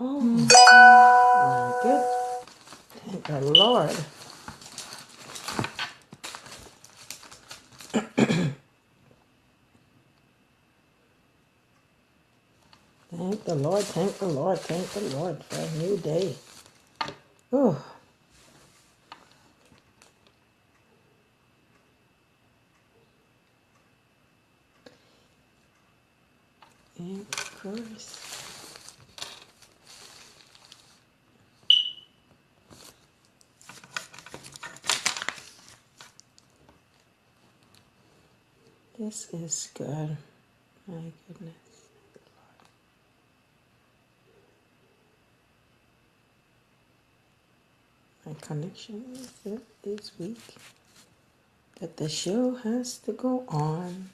Oh, my good. Thank the Lord. Thank the Lord, thank the Lord, thank the Lord for a new day. Oh, of course. This is good. My goodness. My connection is weak. But the show has to go on.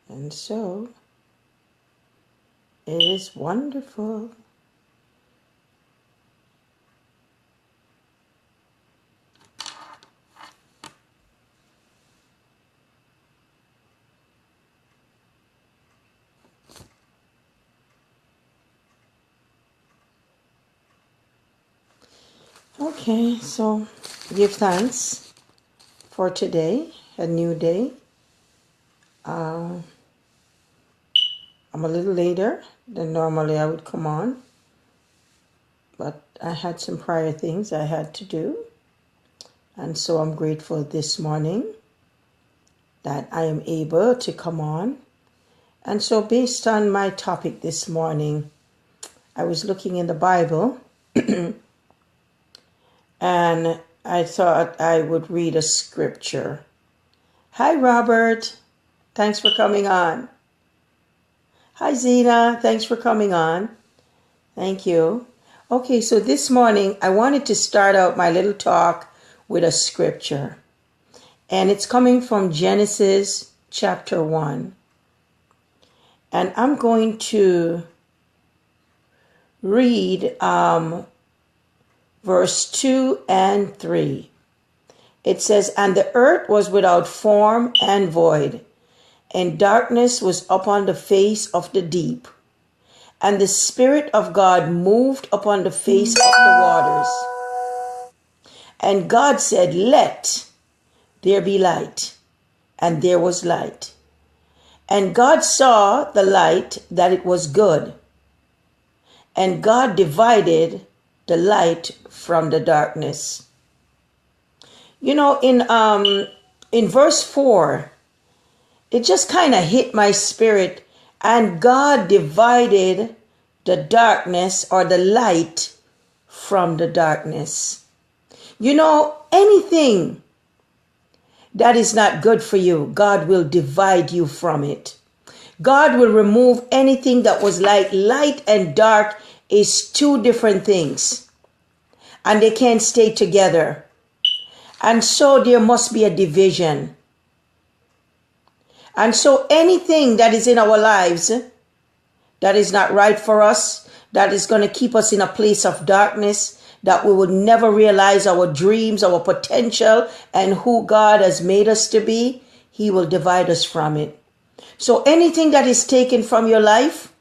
And so, it is wonderful. Okay, so give thanks for today, a new day. I'm a little later than normally I would come on, but I had some prior things I had to do. And so I'm grateful this morning that I am able to come on. And so based on my topic this morning, I was looking in the Bible and I thought I would read a scripture. Hi, Robert. Thanks for coming on. Hi, Zena. Thanks for coming on. Thank you. Okay, so this morning I wanted to start out my little talk with a scripture. And it's coming from Genesis chapter 1. And I'm going to read verse 2 and 3. It says, "And the earth was without form and void, and darkness was upon the face of the deep. And the Spirit of God moved upon the face of the waters. And God said, Let there be light. And there was light. And God saw the light that it was good. And God divided the light from the darkness." You know, in verse 4, it just kind of hit my spirit. And God divided the darkness or the light from the darkness. You know, anything that is not good for you, God will divide you from it. God will remove anything that was light. Light and dark is two different things, and they can't stay together. And so there must be a division. And so anything that is in our lives that is not right for us, that is going to keep us in a place of darkness, that we will never realize our dreams, our potential, and who God has made us to be, He will divide us from it. So anything that is taken from your life,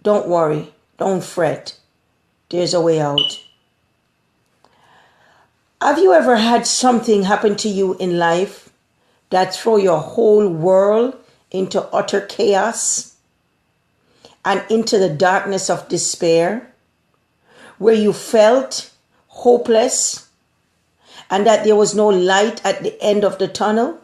don't worry, don't fret. There's a way out. Have you ever had something happen to you in life that throw your whole world into utter chaos and into the darkness of despair, where you felt hopeless and that there was no light at the end of the tunnel?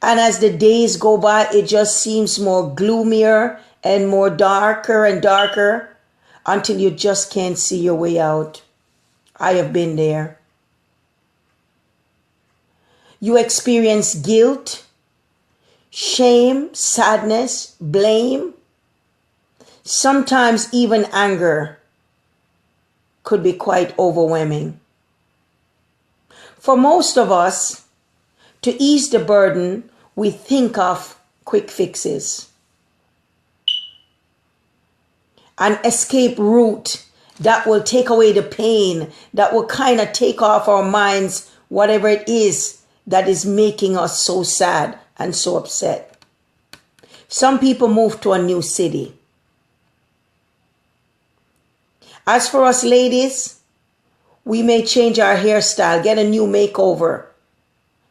And as the days go by, it just seems more gloomier and more darker and darker until you just can't see your way out. I have been there. You experience guilt, shame, sadness, blame. Sometimes even anger could be quite overwhelming. For most of us, to ease the burden, we think of quick fixes, an escape route that will take away the pain, that will kind of take off our minds whatever it is that is making us so sad and so upset. Some people move to a new city. As for us ladies, we may change our hairstyle, get a new makeover.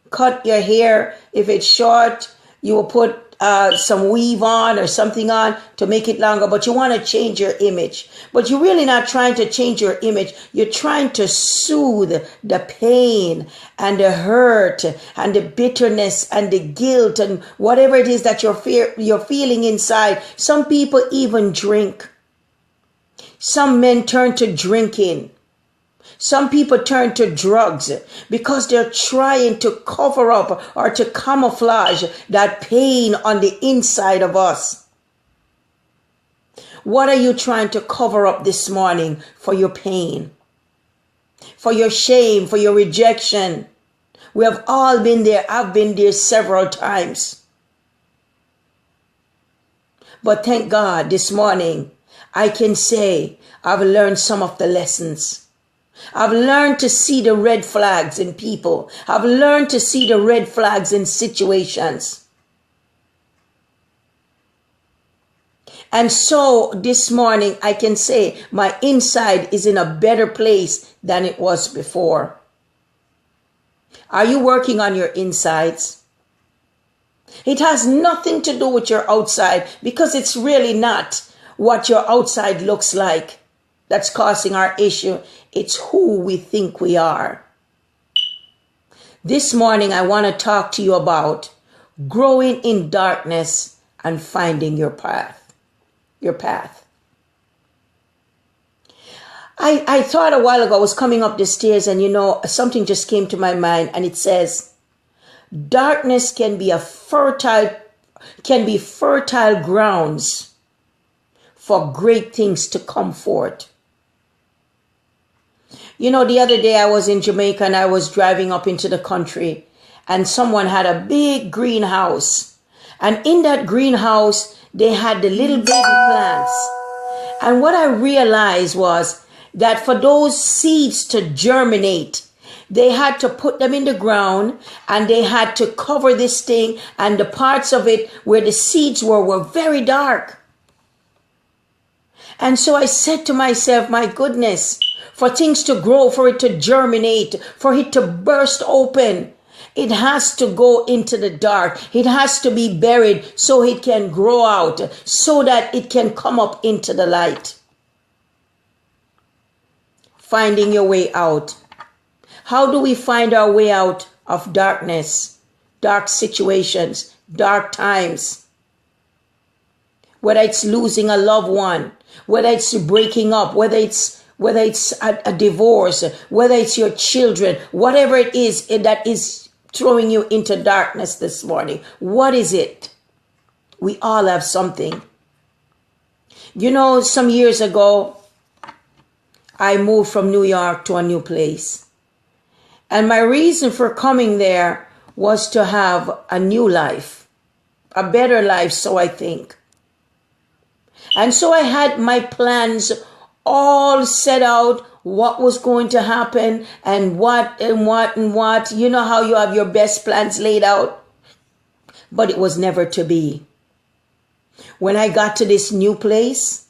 Cut your hair. If it's short, you will put some weave on or something on to make it longer, but you want to change your image. But you're really not trying to change your image. You're trying to soothe the pain and the hurt and the bitterness and the guilt and whatever it is that you're feeling inside. Some people even drink. Some men turn to drinking. Some people turn to drugs because they're trying to cover up or to camouflage that pain on the inside of us. What are you trying to cover up this morning for your pain, for your shame, for your rejection? We have all been there. I've been there several times. But thank God this morning, I can say I've learned some of the lessons. I've learned to see the red flags in people. I've learned to see the red flags in situations. And so this morning I can say my inside is in a better place than it was before. Are you working on your insides? It has nothing to do with your outside, because it's really not what your outside looks like that's causing our issue. It's who we think we are. This morning, I want to talk to you about growing in darkness and finding your path. Your path. I thought a while ago, I was coming up the stairs and something just came to my mind, and it says, darkness can be fertile grounds for great things to come forth. The other day I was in Jamaica and I was driving up into the country, and someone had a big greenhouse. And in that greenhouse, they had the little baby plants. And what I realized was that for those seeds to germinate, they had to put them in the ground and they had to cover this thing, and the parts of it where the seeds were very dark. And so I said to myself, my goodness, for things to grow, for it to germinate, for it to burst open, it has to go into the dark. It has to be buried so it can grow out, so that it can come up into the light. Finding your way out. How do we find our way out of darkness, dark situations, dark times? Whether it's losing a loved one, whether it's breaking up, whether it's a divorce, whether it's your children, whatever it is that is throwing you into darkness this morning. What is it? We all have something. Some years ago, I moved from New York to a new place. And my reason for coming there was to have a new life, a better life, so I think. And so I had my plans all set out, what was going to happen and what. You know how you have your best plans laid out, but it was never to be. When I got to this new place,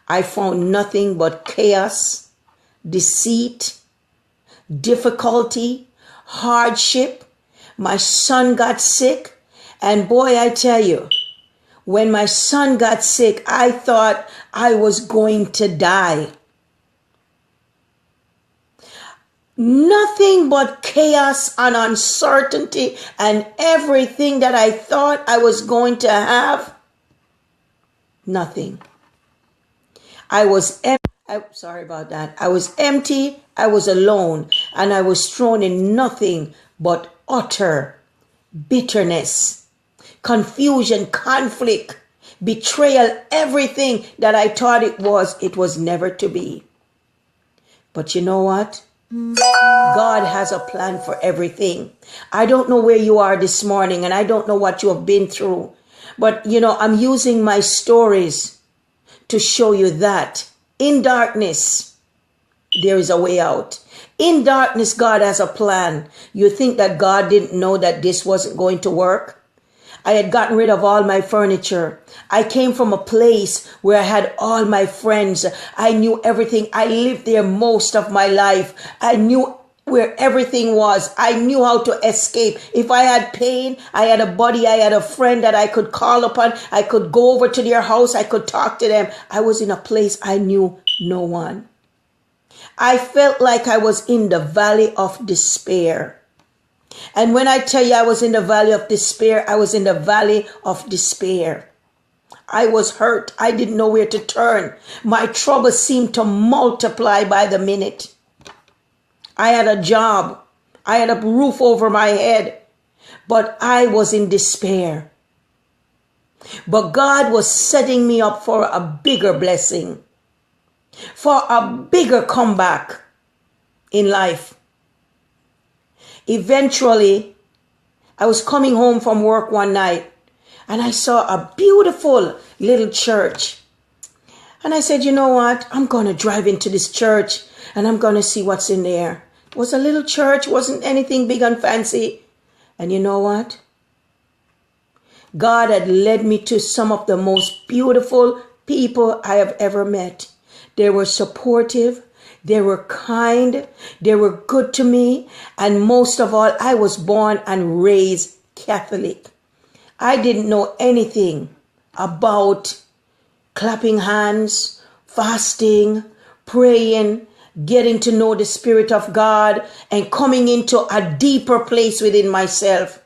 I found nothing but chaos, deceit, difficulty, hardship. My son got sick, and boy, I tell you, when my son got sick, I thought I was going to die. Nothing but chaos and uncertainty, and everything that I thought I was going to have, nothing. I was empty. Sorry about that. I was empty, I was alone, and I was thrown in nothing but utter bitterness, confusion, conflict, betrayal, everything that I thought it was never to be. But you know what? God has a plan for everything. I don't know where you are this morning, and I don't know what you have been through, but I'm using my stories to show you that in darkness, there is a way out. In darkness, God has a plan. You think that God didn't know that this wasn't going to work? I had gotten rid of all my furniture. I came from a place where I had all my friends. I knew everything. I lived there most of my life. I knew where everything was. I knew how to escape. If I had pain, I had a buddy, I had a friend that I could call upon. I could go over to their house. I could talk to them. I was in a place I knew no one. I felt like I was in the valley of despair. And when I tell you I was in the valley of despair, I was in the valley of despair. I was hurt. I didn't know where to turn. My troubles seemed to multiply by the minute. I had a job. I had a roof over my head. But I was in despair. But God was setting me up for a bigger blessing, for a bigger comeback in life. Eventually, I was coming home from work one night and I saw a beautiful little church. And I said, you know what? I'm going to drive into this church and I'm going to see what's in there. It was a little church, wasn't anything big and fancy. And you know what? God had led me to some of the most beautiful people I have ever met. They were supportive. They were kind. They were good to me. And most of all, I was born and raised Catholic. I didn't know anything about clapping hands, fasting, praying, getting to know the Spirit of God, and coming into a deeper place within myself.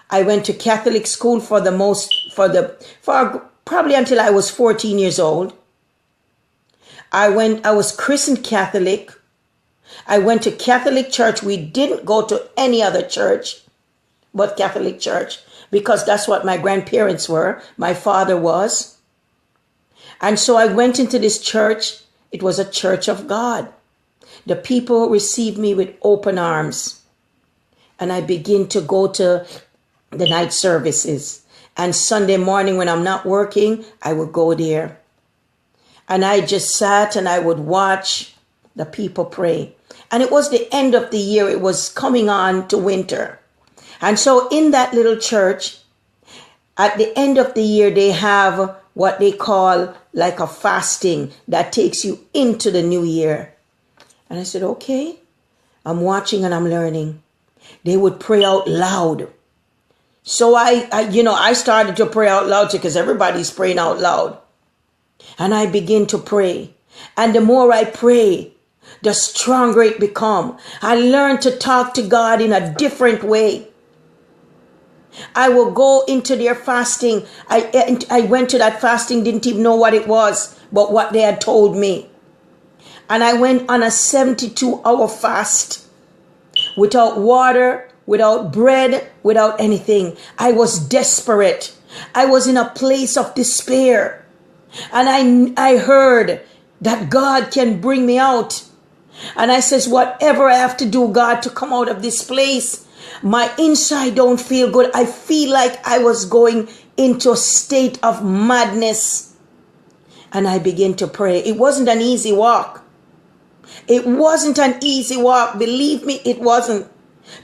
I went to Catholic school for probably until I was 14 years old. I was christened Catholic. I went to Catholic church. We didn't go to any other church but Catholic church because that's what my grandparents were. My father was. And so I went into this church. It was a church of God. The people received me with open arms. And I began to go to the night services. And Sunday morning when I'm not working, I would go there. And I just sat and I would watch the people pray. And it was the end of the year. It was coming on to winter. And so in that little church, at the end of the year, they have what they call like a fasting that takes you into the new year. And I said, okay, I'm watching and I'm learning. They would pray out loud. So I started to pray out loud because everybody's praying out loud. And I begin to pray. And the more I pray, the stronger it become. I learned to talk to God in a different way. I will go into their fasting. I went to that fasting, didn't even know what it was, but what they had told me. And I went on a 72-hour fast without water, without bread, without anything. I was desperate. I was in a place of despair. And I heard that God can bring me out. And I says, whatever I have to do, God, to come out of this place, my inside don't feel good. I feel like I was going into a state of madness. And I began to pray. It wasn't an easy walk. It wasn't an easy walk. Believe me, it wasn't.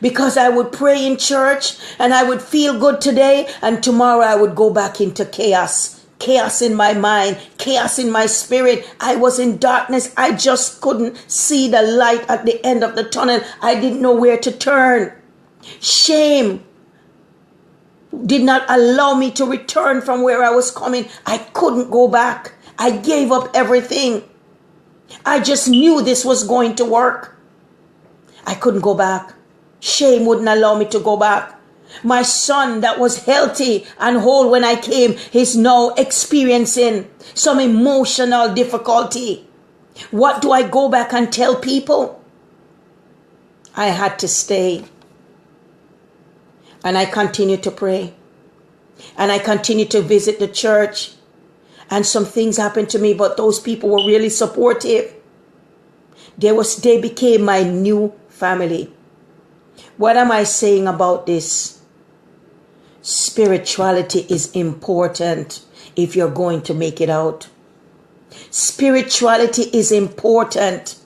Because I would pray in church and I would feel good today, and tomorrow I would go back into chaos. Chaos in my mind, chaos in my spirit. I was in darkness. I just couldn't see the light at the end of the tunnel. I didn't know where to turn. Shame did not allow me to return from where I was coming. I couldn't go back. I gave up everything. I just knew this was going to work. I couldn't go back. Shame wouldn't allow me to go back. My son that was healthy and whole when I came is now experiencing some emotional difficulty. What do I go back and tell people? I had to stay. And I continued to pray. And I continued to visit the church. And some things happened to me, but those people were really supportive. They became my new family. What am I saying about this? Spirituality is important if you're going to make it out. Spirituality is important.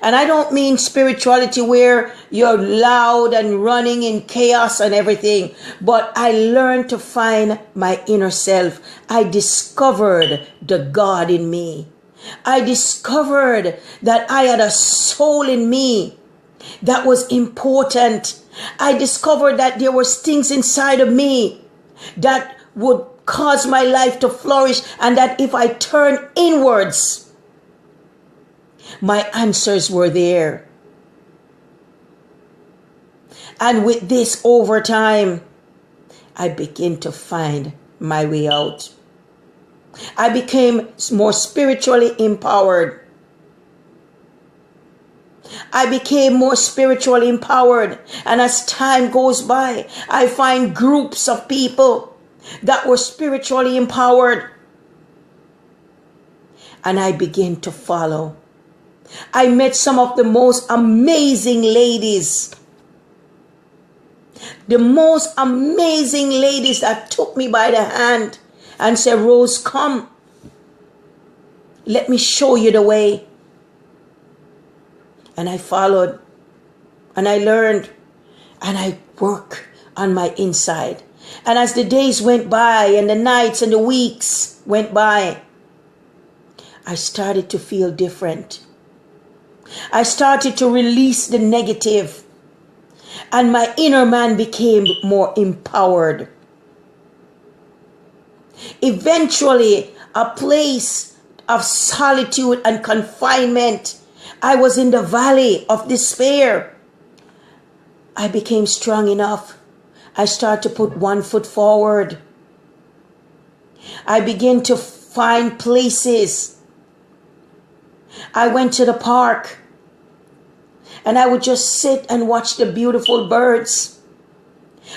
And I don't mean spirituality where you're loud and running in chaos and everything, but I learned to find my inner self. I discovered the God in me. I discovered that I had a soul in me that was important. I discovered that there was things inside of me that would cause my life to flourish, and that if I turn inwards, my answers were there. And with this, over time, I began to find my way out. I became more spiritually empowered. I became more spiritually empowered. And as time goes by, I find groups of people that were spiritually empowered. And I began to follow. I met some of the most amazing ladies. The most amazing ladies that took me by the hand and said, Rose, come. Let me show you the way. And I followed. And I learned. And I worked on my inside. And as the days went by and the nights and the weeks went by, I started to feel different. I started to release the negative, and my inner man became more empowered. Eventually, a place of solitude and confinement, I was in the valley of despair. I became strong enough. I started to put one foot forward. I began to find places. I went to the park. And I would just sit and watch the beautiful birds.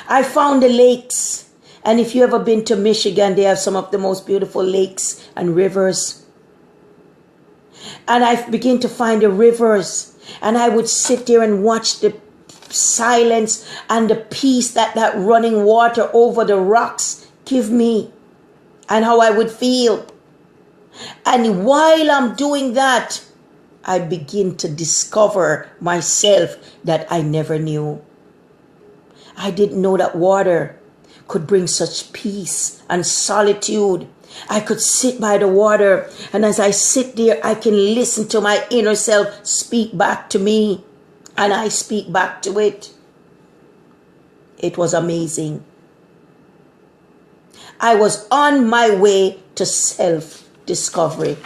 I found the lakes. And if you've ever been to Michigan, they have some of the most beautiful lakes and rivers. And I began to find the rivers. And I would sit there and watch the silence and the peace that that running water over the rocks give me. And how I would feel. And while I'm doing that, I begin to discover myself that I never knew. I didn't know that water could bring such peace and solitude. I could sit by the water, and as I sit there, I can listen to my inner self speak back to me, and I speak back to it. It was amazing. I was on my way to self-discovery.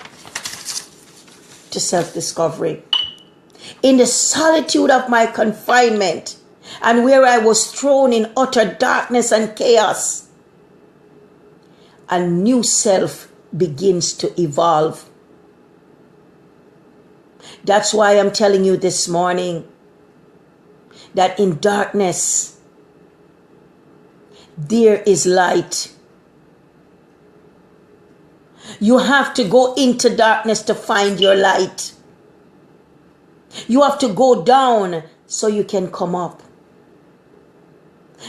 In the solitude of my confinement, and where I was thrown in utter darkness and chaos, a new self begins to evolve. That's why I'm telling you this morning that in darkness there is light. You have to go into darkness to find your light. You have to go down so you can come up.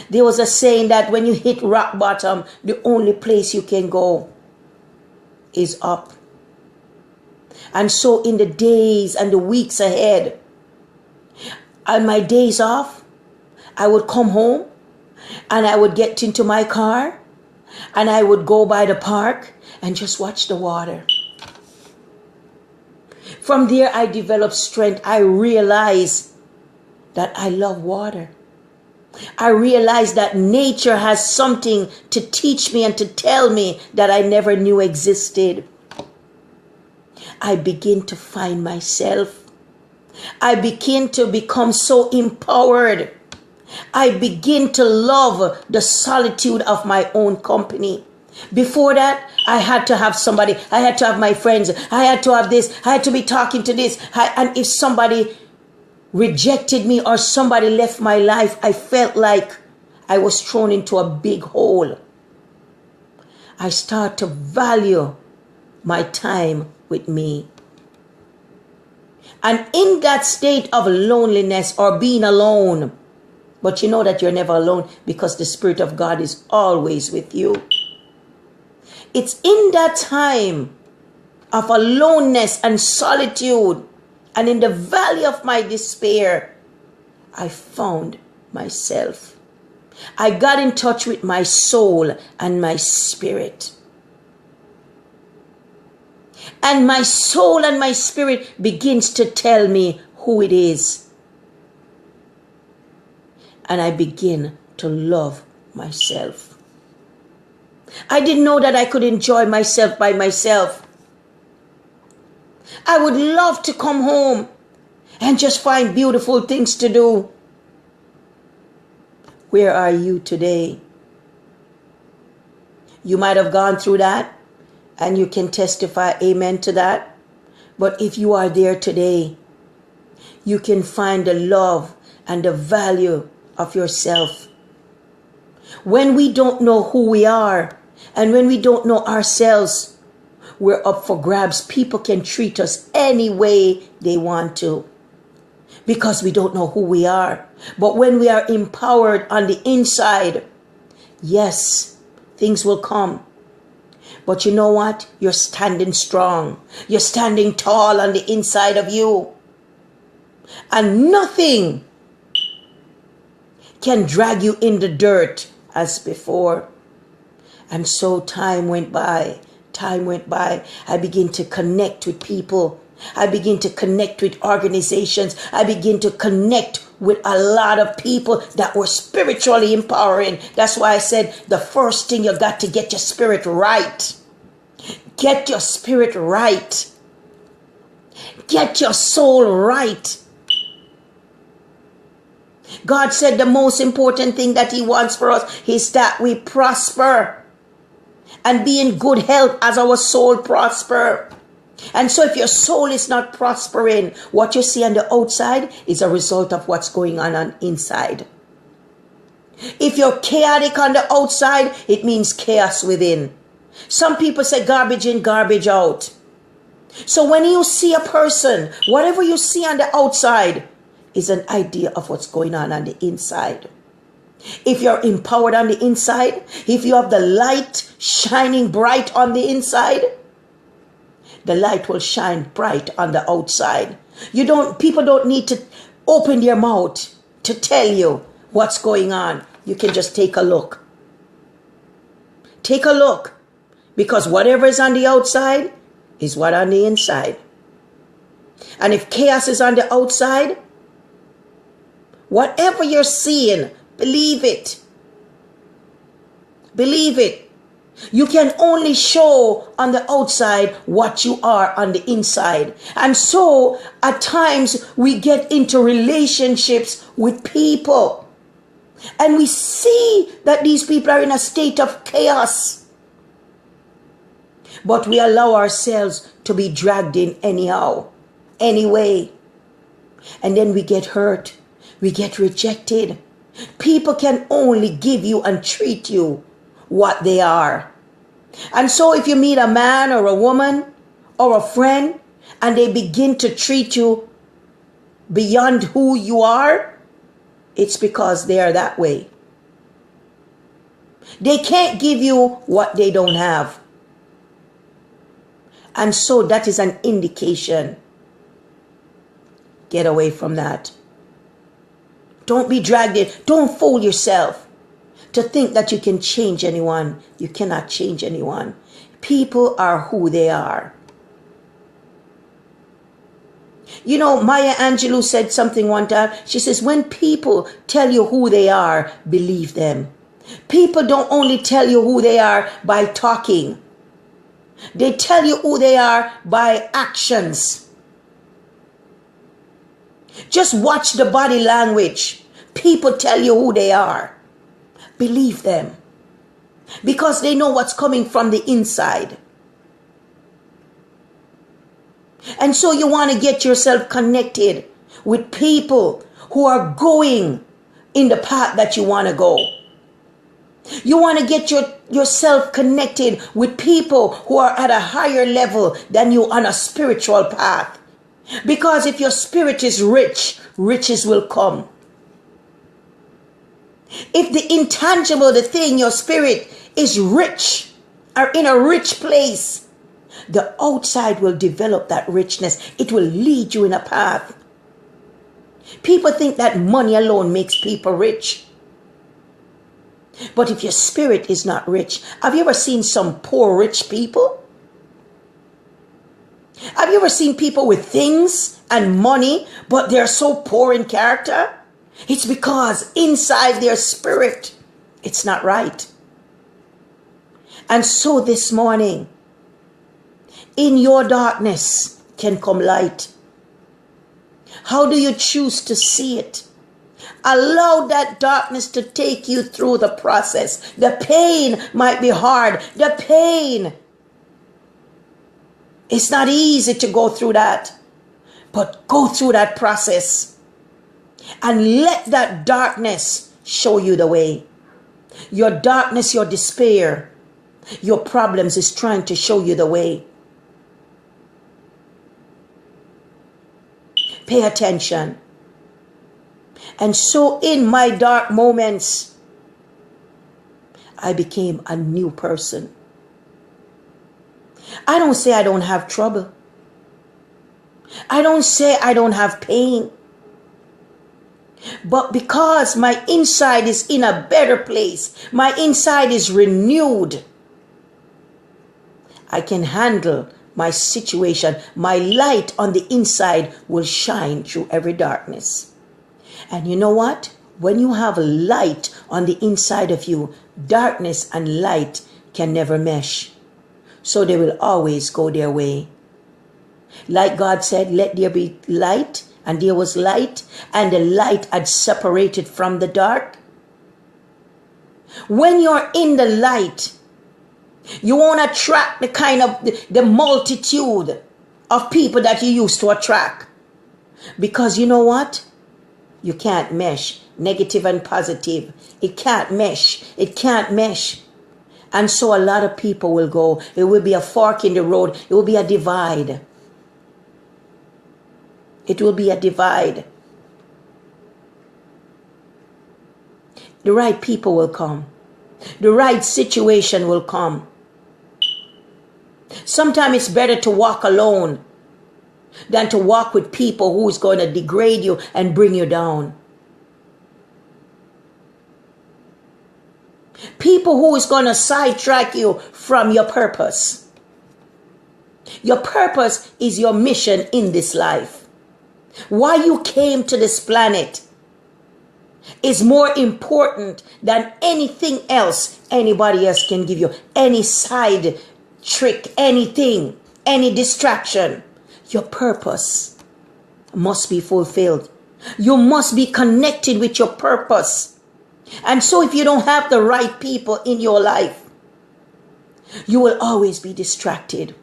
There was a saying that when you hit rock bottom, the only place you can go is up. And so in the days and the weeks ahead, on my days off, I would come home and I would get into my car and I would go by the park and just watch the water. From there, I developed strength. I realized that I love water. I realized that nature has something to teach me and to tell me that I never knew existed. I begin to find myself. I begin to become so empowered. I begin to love the solitude of my own company. Before that, I had to have somebody. I had to have my friends. I had to have this. I had to be talking to this. And if somebody rejected me or somebody left my life, I felt like I was thrown into a big hole. I start to value my time with me. And in that state of loneliness or being alone, but you know that you're never alone because the Spirit of God is always with you. It's in that time of aloneness and solitude And in the valley of my despair, I found myself. I got in touch with my soul and my spirit. And my soul and my spirit begins to tell me who it is. And I begin to love myself. I didn't know that I could enjoy myself by myself. I would love to come home and just find beautiful things to do. Where are you today? You might have gone through that and you can testify amen to that. But if you are there today, you can find the love and the value of yourself. When we don't know who we are and when we don't know ourselves, we're up for grabs. People can treat us any way they want to because we don't know who we are. But when we are empowered on the inside, yes, things will come. But you know what? You're standing strong. You're standing tall on the inside of you. And nothing can drag you in the dirt as before. And so time went by. I begin to connect with people. I begin to connect with organizations. I begin to connect with a lot of people that were spiritually empowering. That's why I said the first thing you got to get your spirit right. Get your spirit right. Get your soul right. God said the most important thing that He wants for us is that we prosper and be in good health as our soul prosper. And so if your soul is not prospering, what you see on the outside is a result of what's going on inside. If you're chaotic on the outside, it means chaos within. Some people say garbage in, garbage out. So when you see a person, whatever you see on the outside is an idea of what's going on the inside. If you're empowered on the inside, if you have the light shining bright on the inside, the light will shine bright on the outside. People don't need to open their mouth to tell you what's going on. You can just take a look. Take a look. Because whatever is on the outside is what on the inside. And if chaos is on the outside, whatever you're seeing, believe it. Believe it. You can only show on the outside what you are on the inside. And so at times we get into relationships with people and we see that these people are in a state of chaos. But we allow ourselves to be dragged in anyhow, anyway. And then we get hurt. We get rejected. People can only give you and treat you what they are. And so if you meet a man or a woman or a friend and they begin to treat you beyond who you are, it's because they are that way. They can't give you what they don't have. And so that is an indication. Get away from that. Don't be dragged in. Don't fool yourself to think that you can change anyone. You cannot change anyone. People are who they are. You know, Maya Angelou said something one time. She says, when people tell you who they are, believe them. People don't only tell you who they are by talking. They tell you who they are by actions. Just watch the body language. People tell you who they are. Believe them. Because they know what's coming from the inside. And so you want to get yourself connected with people who are going in the path that you want to go. You want to get yourself connected with people who are at a higher level than you on a spiritual path. Because if your spirit is rich, riches will come. If the intangible, the thing, your spirit is rich, or in a rich place, The outside will develop that richness. It will lead you in a path. People think that money alone makes people rich. But if your spirit is not rich, have you ever seen some poor rich people? Have you ever seen people with things and money, but they're so poor in character? It's because inside their spirit, it's not right. And so this morning, in your darkness can come light. How do you choose to see it? Allow that darkness to take you through the process. The pain might be hard. The pain. It's not easy to go through that. But go through that process. And let that darkness show you the way. Your darkness, your despair, your problems is trying to show you the way. Pay attention. And so in my dark moments, I became a new person. I don't say I don't have trouble. I don't say I don't have pain. But because my inside is in a better place, my inside is renewed, I can handle my situation. My light on the inside will shine through every darkness. And you know what? When you have light on the inside of you, darkness and light can never mesh. So they will always go their way. Like God said, let there be light, and there was light, and the light had separated from the dark. When you're in the light, you won't attract the kind of the multitude of people that you used to attract. Because you know what? You can't mesh negative and positive. It can't mesh. It can't mesh. And so a lot of people will go. It will be a fork in the road. It will be a divide. It will be a divide. The right people will come. The right situation will come. Sometimes it's better to walk alone than to walk with people who is going to degrade you and bring you down. People who is going to sidetrack you from your purpose. Your purpose is your mission in this life. Why you came to this planet is more important than anything else anybody else can give you. Any side trick, anything, any distraction. Your purpose must be fulfilled. You must be connected with your purpose. And so if you don't have the right people in your life, you will always be distracted.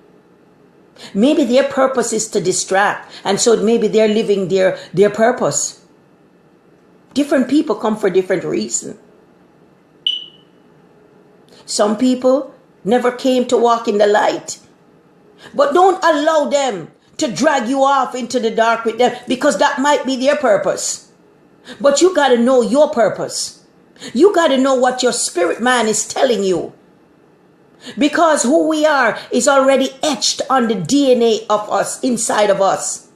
Maybe their purpose is to distract, and so maybe they're living their purpose. Different people come for different reasons. Some people never came to walk in the light. But don't allow them to drag you off into the dark with them, because that might be their purpose. But you got to know your purpose. You got to know what your spirit man is telling you. Because who we are is already etched on the DNA of us, inside of us.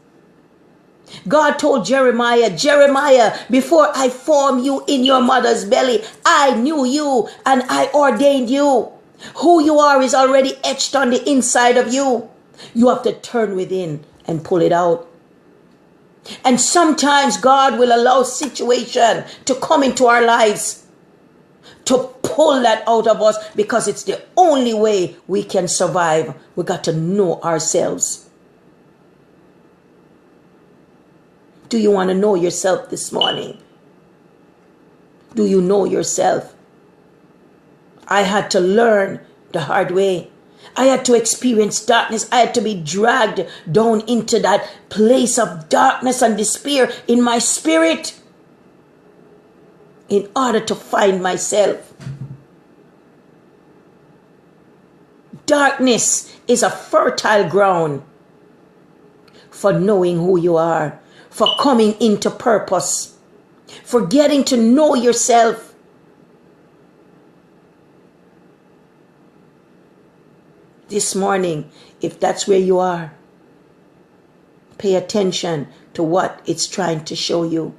God told Jeremiah, Jeremiah, before I formed you in your mother's belly, I knew you and I ordained you. Who you are is already etched on the inside of you. You have to turn within and pull it out. And sometimes God will allow situation to come into our lives to pull that out of us, because it's the only way we can survive. We got to know ourselves. Do you want to know yourself this morning? Do you know yourself? I had to learn the hard way. I had to experience darkness. I had to be dragged down into that place of darkness and despair in my spirit in order to find myself. Darkness is a fertile ground for knowing who you are, for coming into purpose, for getting to know yourself. this morning, if that's where you are, pay attention to what it's trying to show you.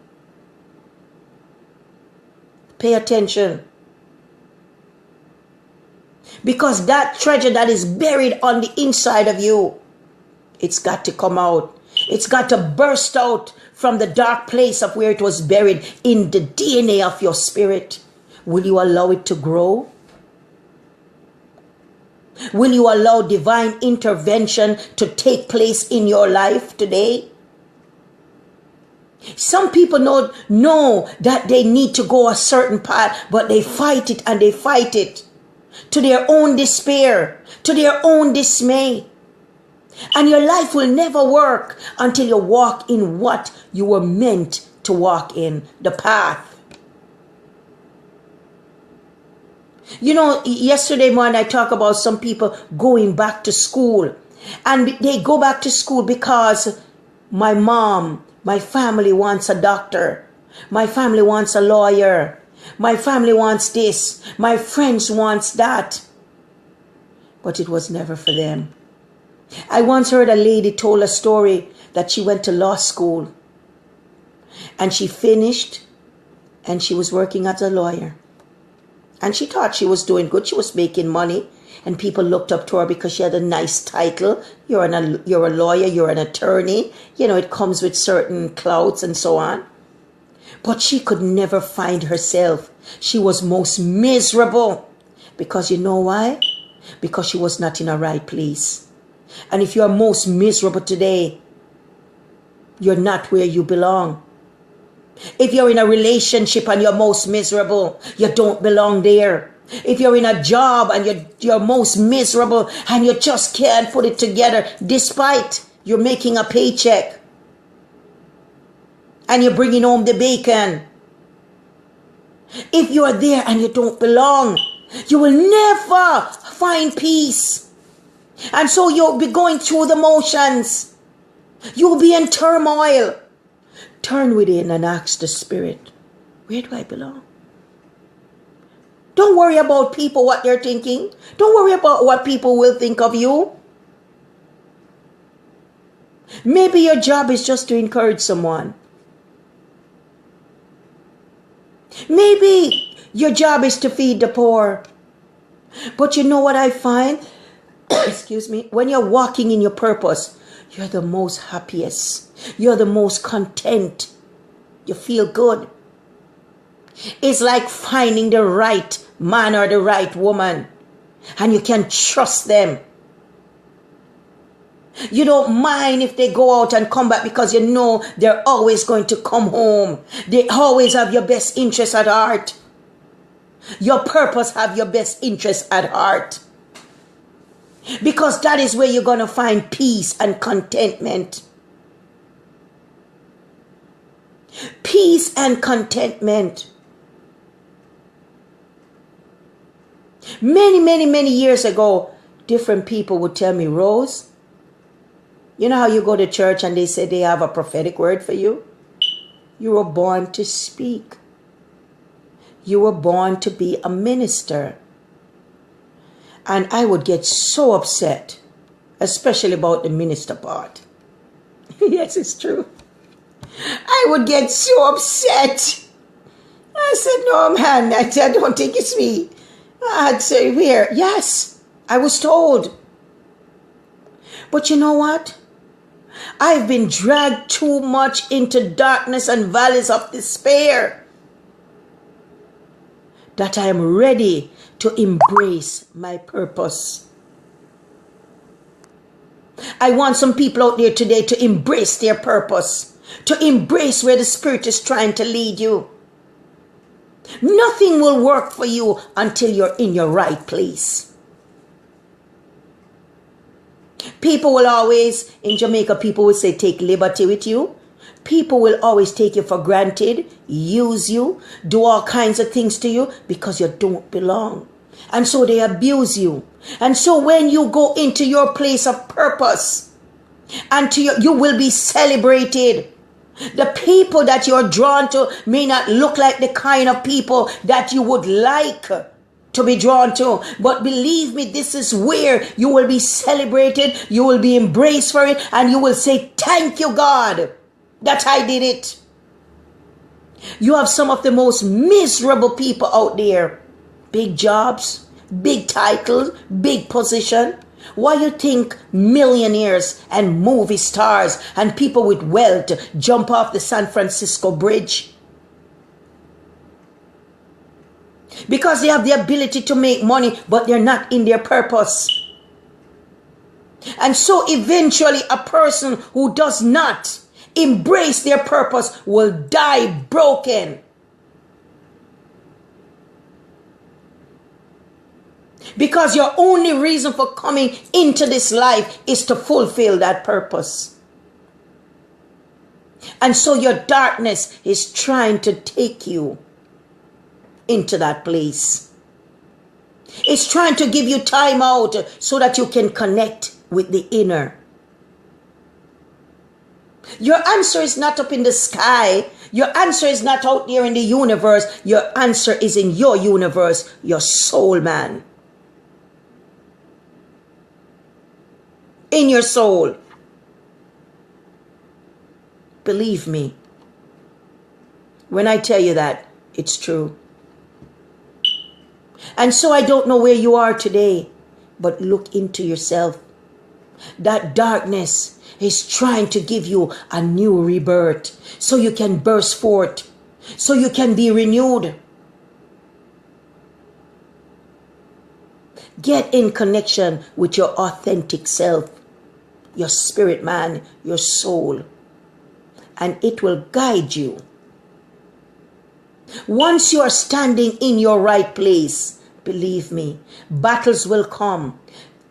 Pay attention. Because that treasure that is buried on the inside of you, it's got to come out. It's got to burst out from the dark place of where it was buried in the DNA of your spirit. Will you allow it to grow? Will you allow divine intervention to take place in your life today? Some people know that they need to go a certain path, but they fight it and they fight it to their own despair, to their own dismay. And your life will never work until you walk in what you were meant to walk in, the path. You know, yesterday morning I talked about some people going back to school. And they go back to school because my mom, my family wants a doctor. My family wants a lawyer. My family wants this. My friends wants that. But it was never for them. I once heard a lady told a story that she went to law school. And she finished and she was working as a lawyer. And she thought she was doing good. She was making money. And people looked up to her because she had a nice title. You're a lawyer. You're an attorney. You know, it comes with certain clouds and so on. But she could never find herself. She was most miserable. Because you know why? Because she was not in a right place. And if you're most miserable today, you're not where you belong. If you're in a relationship and you're most miserable, you don't belong there. If you're in a job and you're most miserable and you just can't put it together despite you're making a paycheck and you're bringing home the bacon. If you're there and you don't belong, you will never find peace. And so you'll be going through the motions. You'll be in turmoil. Turn within and ask the Spirit, where do I belong? Don't worry about people, what they're thinking. Don't worry about what people will think of you. Maybe your job is just to encourage someone. Maybe your job is to feed the poor. But you know what I find? Excuse me. When you're walking in your purpose, you're the most happiest. You're the most content. You feel good. It's like finding the right man or the right woman. And you can trust them. You don't mind if they go out and come back because you know they're always going to come home. They always have your best interest at heart. Your purpose have your best interest at heart. Because that is where you're going to find peace and contentment. Peace and contentment. Many years ago, different people would tell me, Rose, you know how you go to church and they say they have a prophetic word for you? You were born to speak. You were born to be a minister. And I would get so upset, especially about the minister part. Yes, it's true. I would get so upset. I said, no, man, I don't think it's me. I'd say, where? Yes, I was told. But you know what? I've been dragged too much into darkness and valleys of despair that I am ready to embrace my purpose. I want some people out there today to embrace their purpose, to embrace where the Spirit is trying to lead you. Nothing will work for you until you're in your right place. People will always, in Jamaica, people will say take liberty with you. People will always take you for granted, use you, do all kinds of things to you because you don't belong. And so they abuse you. And so when you go into your place of purpose, and you will be celebrated. The people that you're drawn to may not look like the kind of people that you would like. to be drawn to. But believe me, this is where you will be celebrated, you will be embraced for it, and you will say, thank you, God, that I did it. You have some of the most miserable people out there. Big jobs, big titles, big position. Why you think millionaires and movie stars and people with wealth jump off the San Francisco Bridge? Because they have the ability to make money, but they're not in their purpose. And so eventually a person who does not embrace their purpose will die broken. Because your only reason for coming into this life is to fulfill that purpose. And so your darkness is trying to take you into that place. It's trying to give you time out so that you can connect with the inner. Your answer is not up in the sky. Your answer is not out there in the universe. Your answer is in your universe, your soul, man. In your soul. Believe me. When I tell you that, it's true. And so I don't know where you are today, but look into yourself. That darkness is trying to give you a new rebirth so you can burst forth, so you can be renewed. Get in connection with your authentic self, your spirit man, your soul, and it will guide you. Once you are standing in your right place, believe me, battles will come,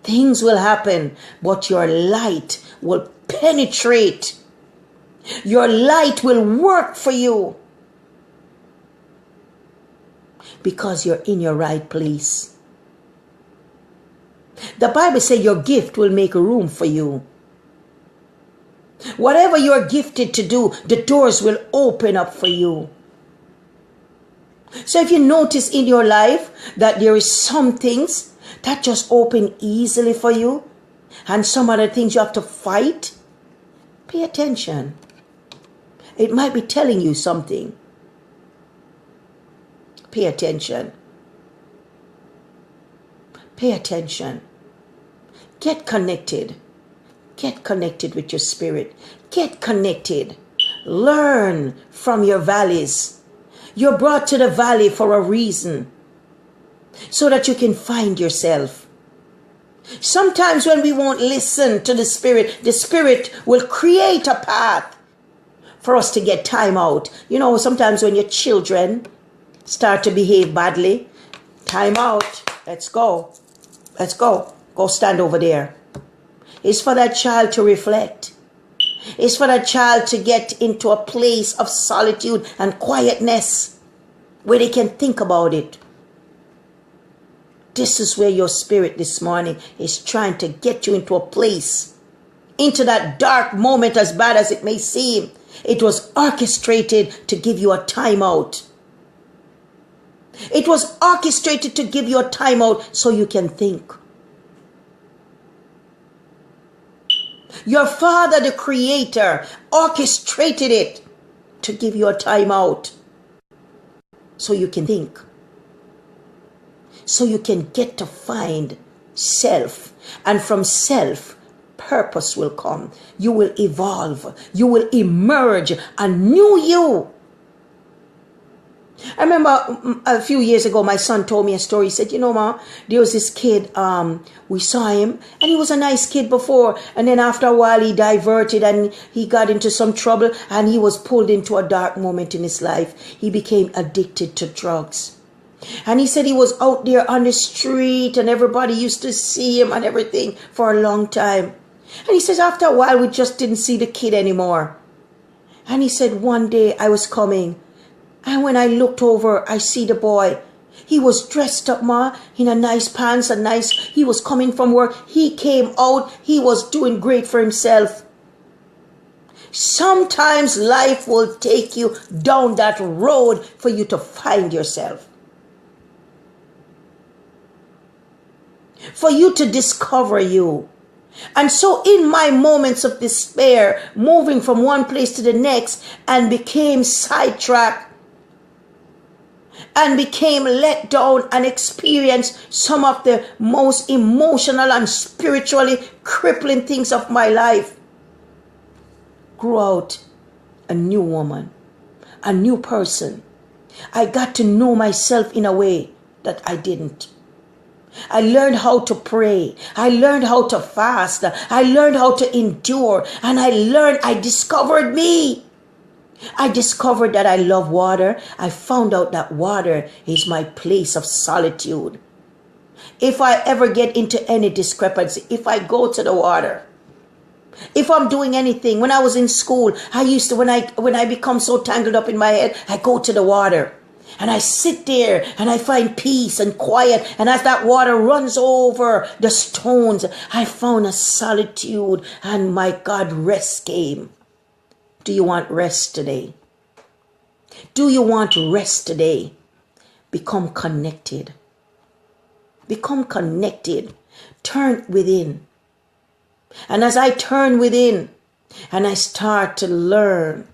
things will happen, but your light will penetrate. Your light will work for you because you're in your right place. The Bible says your gift will make room for you. Whatever you're gifted to do, the doors will open up for you. So if you notice in your life that there is some things that just open easily for you, and some other things you have to fight, pay attention. It might be telling you something. Pay attention. Pay attention. Get connected. Get connected with your spirit. Get connected. Learn from your valleys. You're brought to the valley for a reason, so that you can find yourself. Sometimes when we won't listen to the Spirit will create a path for us to get time out. You know, sometimes when your children start to behave badly, time out. Let's go. Let's go. Go stand over there. It's for that child to reflect. It's for that child to get into a place of solitude and quietness where they can think about it. This is where your spirit this morning is trying to get you into a place, into that dark moment, as bad as it may seem. It was orchestrated to give you a timeout. It was orchestrated to give you a timeout so you can think. Your Father, the Creator, orchestrated it to give you a timeout so you can think. So you can get to find self. And from self, purpose will come. You will evolve. You will emerge a new you. I remember a few years ago, my son told me a story. He said, you know, Ma, there was this kid, we saw him, and he was a nice kid before. And then after a while, he diverted and he got into some trouble, and he was pulled into a dark moment in his life. He became addicted to drugs. And he said he was out there on the street, and everybody used to see him and everything for a long time. And he says, after a while, we just didn't see the kid anymore. And he said, one day I was coming, and when I looked over, I see the boy. He was dressed up, Ma, in a nice pants, he was coming from work. He came out. He was doing great for himself. Sometimes life will take you down that road for you to find yourself. for you to discover you. And so in my moments of despair, moving from one place to the next, and became sidetracked and became let down and experienced some of the most emotional and spiritually crippling things of my life, grew out a new woman, a new person. I got to know myself in a way that I didn't. I learned how to pray. I learned how to fast. I learned how to endure. And I discovered me. I discovered that I love water. I found out that water is my place of solitude. If I ever get into any discrepancy, if I go to the water, if I'm doing anything, when I was in school, I used to, when I become so tangled up in my head, I go to the water. And I sit there and I find peace and quiet. And as that water runs over the stones, I found a solitude, and my God, rest came. Do you want rest today? Do you want rest today? Become connected. Become connected. Turn within. And as I turn within and I start to learn,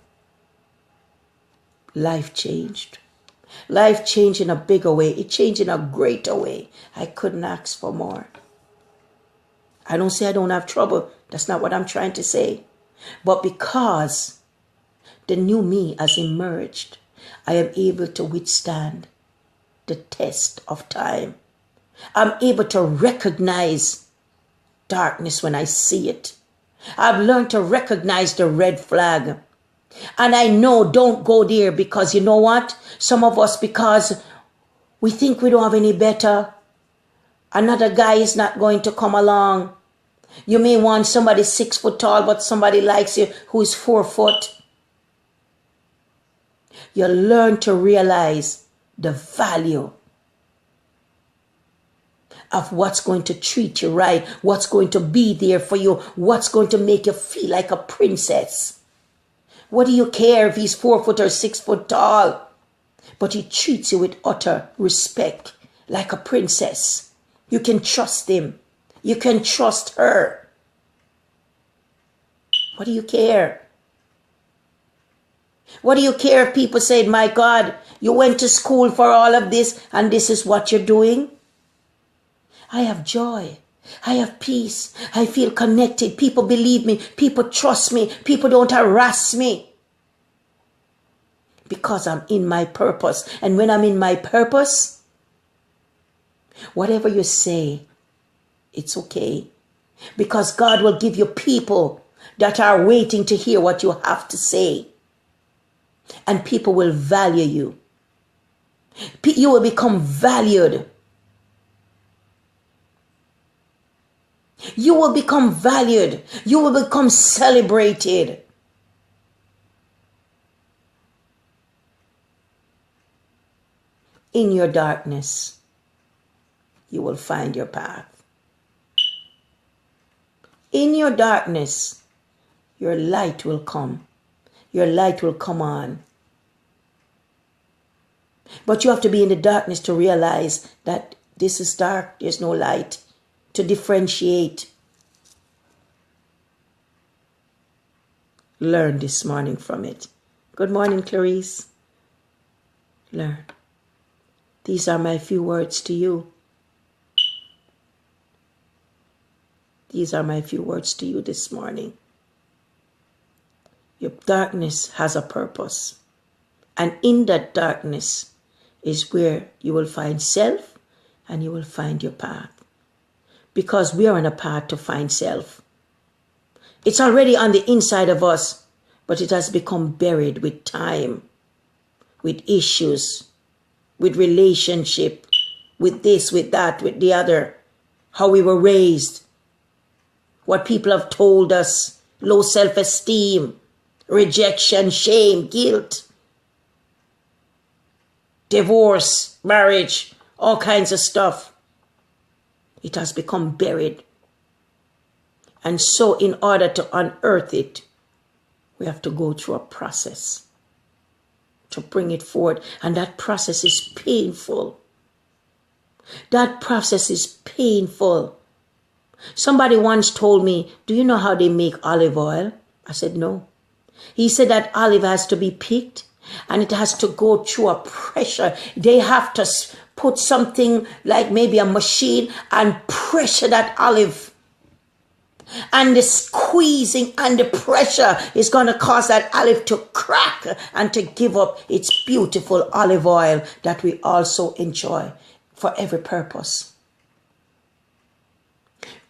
life changed. Life changed in a bigger way. It changed in a greater way. I couldn't ask for more. I don't say I don't have trouble. That's not what I'm trying to say. But because the new me has emerged, I am able to withstand the test of time. I'm able to recognize darkness when I see it. I've learned to recognize the red flag. And I know, don't go there, because you know what? Some of us, because we think we don't have any better, another guy is not going to come along. You may want somebody 6 foot tall, but somebody likes you who is 4 foot. You learn to realize the value of what's going to treat you right, what's going to be there for you, what's going to make you feel like a princess. What do you care if he's 4 foot or 6 foot tall? But he treats you with utter respect, like a princess. You can trust him. You can trust her. What do you care? What do you care if people say, my God, you went to school for all of this and this is what you're doing? I have joy. I have peace. I feel connected. People believe me. People trust me. People don't harass me. Because I'm in my purpose. And when I'm in my purpose, whatever you say, it's okay. Because God will give you people that are waiting to hear what you have to say. And people will value you. You will become valued. You will become valued. You will become celebrated. In your darkness, you will find your path. In your darkness, your light will come. Your light will come on. But you have to be in the darkness to realize that this is dark, there's no light. To differentiate. Learn this morning from it. Good morning, Clarice. Learn. These are my few words to you. These are my few words to you this morning. Your darkness has a purpose. And in that darkness is where you will find self and you will find your path. Because we are on a path to find self. It's already on the inside of us, but it has become buried with time, with issues, with relationship, with this, with that, with the other, how we were raised, what people have told us, low self-esteem, rejection, shame, guilt, divorce, marriage, all kinds of stuff. It has become buried. And so in order to unearth it, we have to go through a process to bring it forward. And that process is painful. That process is painful. Somebody once told me, do you know how they make olive oil? I said, no. He said that olive has to be picked and it has to go through a pressure. They have to put something like maybe a machine and pressure that olive. And the squeezing and the pressure is going to cause that olive to crack and to give up its beautiful olive oil that we also enjoy for every purpose.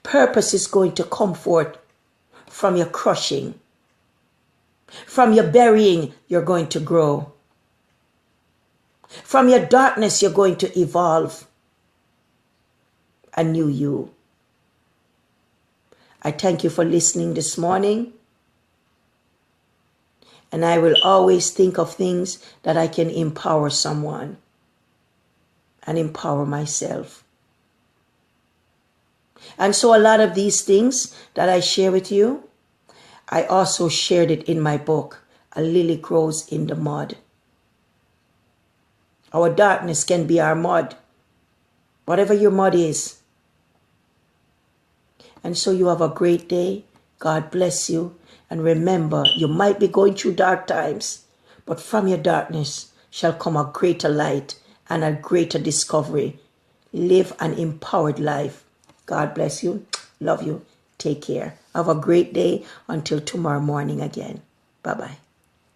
Purpose is going to come forth from your crushing. From your burying, you're going to grow. From your darkness, you're going to evolve a new you. I thank you for listening this morning. And I will always think of things that I can empower someone and empower myself. And so a lot of these things that I share with you, I also shared it in my book, A Lily Grows in the Mud. Our darkness can be our mud, whatever your mud is. And so you have a great day. God bless you. And remember, you might be going through dark times, but from your darkness shall come a greater light and a greater discovery. Live an empowered life. God bless you. Love you. Take care. Have a great day until tomorrow morning again. Bye-bye.